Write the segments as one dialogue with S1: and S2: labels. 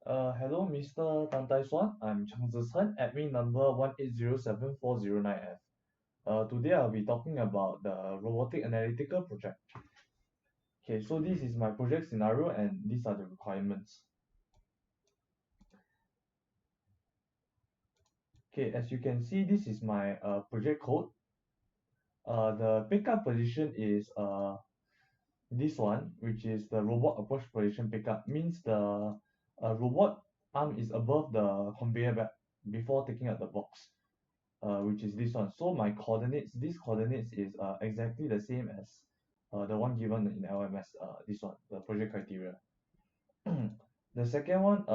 S1: Hello, Mr. Tan Tai Suan. I'm Chang Zishan, admin number 1807409F. Today I'll be talking about the robotic analytical project. Okay, so this is my project scenario and these are the requirements. Okay, as you can see, this is my project code. The pickup position is this one, which is the robot approach position pickup. Means the robot arm is above the conveyor belt before taking out the box. Which is this one. So my coordinates, these coordinates is exactly the same as the one given in LMS, this one, the project criteria. The second one,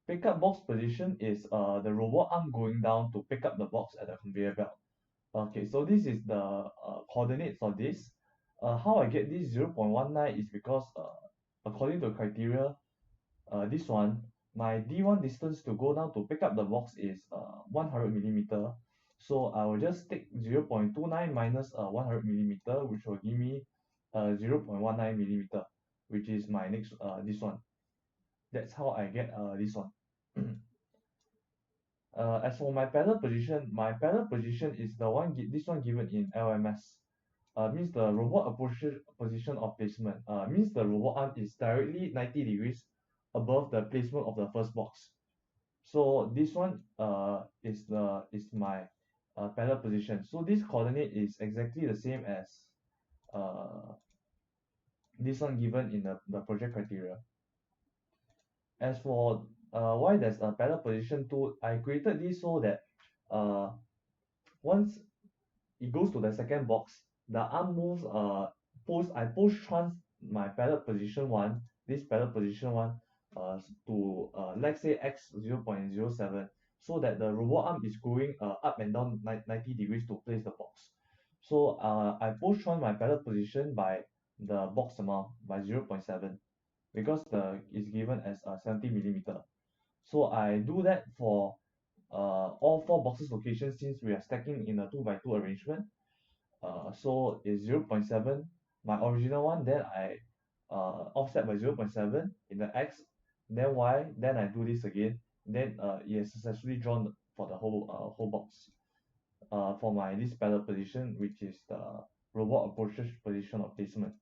S1: pickup box position is the robot arm going down to pick up the box at the conveyor belt. Okay, so this is the coordinates of this. How I get this 0.19 is because according to criteria, this one, my D1 distance to go down to pick up the box is 100 millimeter. So I will just take 0.29 minus 100 millimeter, which will give me 0.19 millimeter, which is my next this one. That's how I get this one. As for my pedal position, my pedal position is the one this one given in LMS. Means the robot approach position of placement. Means the robot arm is directly 90 degrees above the placement of the first box. So this one is my pedal position. So this coordinate is exactly the same as uh, this one given in the project criteria. As for why there's a pedal position tool, I created this so that uh, once it goes to the second box, the arm moves I push trans my pedal position one, this pedal position one to let's say x 0.07, so that the robot arm is going up and down 90 degrees to place the box. So I push trans my pedal position by the box amount by 0.7 because the is given as 70 millimeter. So I do that for all four boxes locations since we are stacking in a 2 by 2 arrangement. So it's 0.7 my original one, then I offset by 0.7 in the x, then y, then I do this again, then it is successfully drawn for the whole box for my this pallet position, which is the robot approaches position of placement.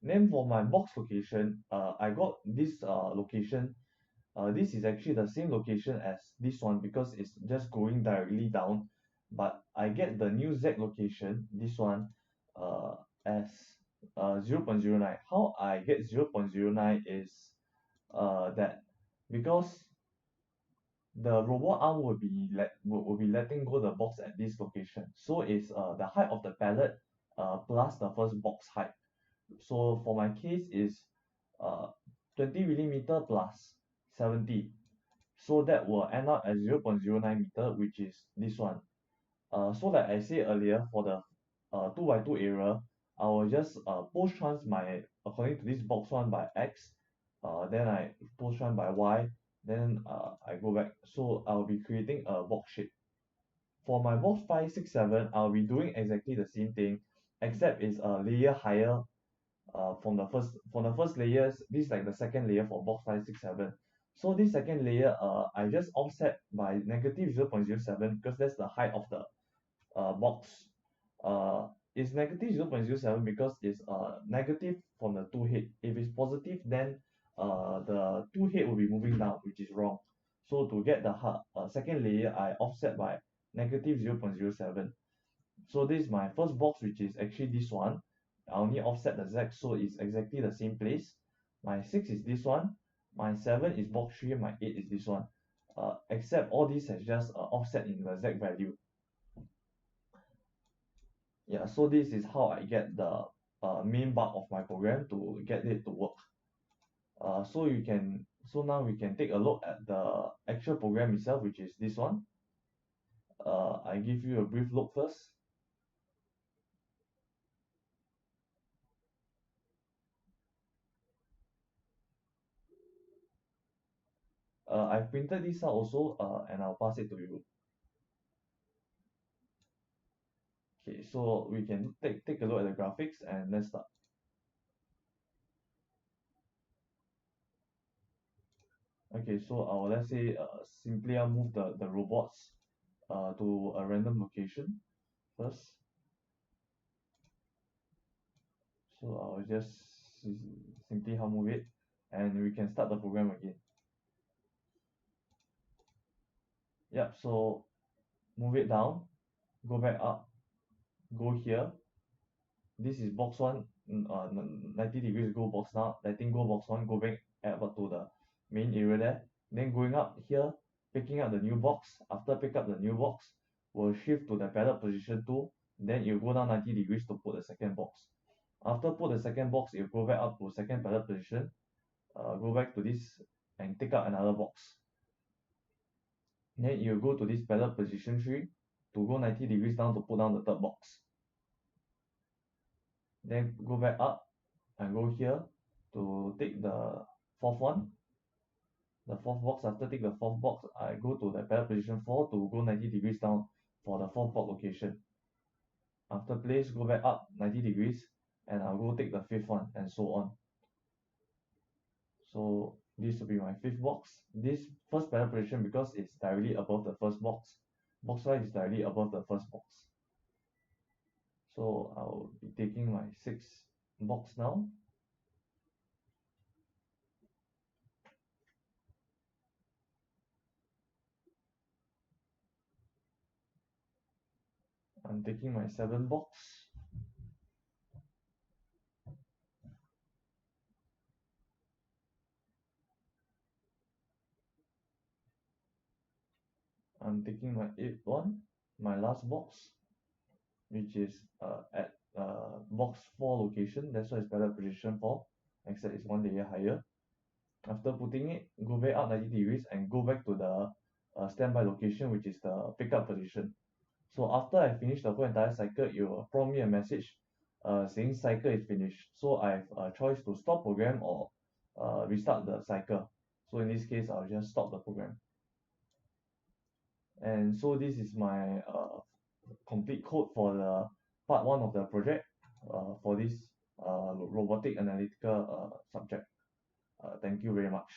S1: Then for my box location, I got this location. This is actually the same location as this one because it's just going directly down, but I get the new Z location, this one, as 0.09. How I get 0.09 is that because the robot arm will be letting go the box at this location. So it's the height of the pallet plus the first box height. So for my case is uh 20 millimeter plus 70. So that will end up as 0.09 meter, which is this one. So like I said earlier, for the 2 by 2 area, I will just post trans my according to this box one by x, then I post trans by y, then I go back. So I'll be creating a box shape. For my box 567, I'll be doing exactly the same thing, except it's a layer higher from the first layers. This is like the second layer for box 567. So this second layer I just offset by negative 0.07 because that's the height of the box. It's negative 0.07 because it's negative from the two head. If it's positive, then the two head will be moving down, which is wrong. So to get the second layer, I offset by negative 0.07. So this is my first box, which is actually this one. I only offset the Z, so it's exactly the same place. My 6 is this one, my 7 is box 3, my 8 is this one. Except all these has just offset in the Z value. Yeah, so this is how I get the main bulk of my program to get it to work. So now we can take a look at the actual program itself, which is this one. I give you a brief look first. I printed this out also, and I'll pass it to you. Okay, so we can take a look at the graphics and let's start. Okay, so I will, let's say, simply I'll move the robots to a random location first. So I will just simply I'll move it, and we can start the program again. Yep, so move it down, go back up, go here. This is box 1, 90 degrees go box down, letting go box 1, go back up to the main area there. Then going up here, picking up the new box. After pick up the new box, we'll shift to the pallet position 2. Then you go down 90 degrees to put the second box. After put the second box, you go back up to second pallet position, go back to this and take out another box. Then you go to this pallet position 3 to go 90 degrees down to put down the third box. Then go back up and go here to take the fourth one. The fourth box, after take the fourth box, I go to the pallet position 4 to go 90 degrees down for the fourth box location. After place, go back up 90 degrees and I'll go take the fifth one and so on. So this will be my fifth box. This first pallet position, because it's directly above the first box, box 5 is directly above the first box. So I'll be taking my sixth box now. I'm taking my seventh box. I'm taking my eighth one, my last box, which is at box 4 location. That's why it's pallet position 4, except it's one layer higher. After putting it, go back up 90 degrees and go back to the standby location, which is the pickup position. So after I finish the whole entire cycle, it will prompt me a message saying cycle is finished. So I have a choice to stop program or restart the cycle. So in this case, I'll just stop the program. And so this is my complete code for the part 1 of the project for this robotic analytical subject. Thank you very much.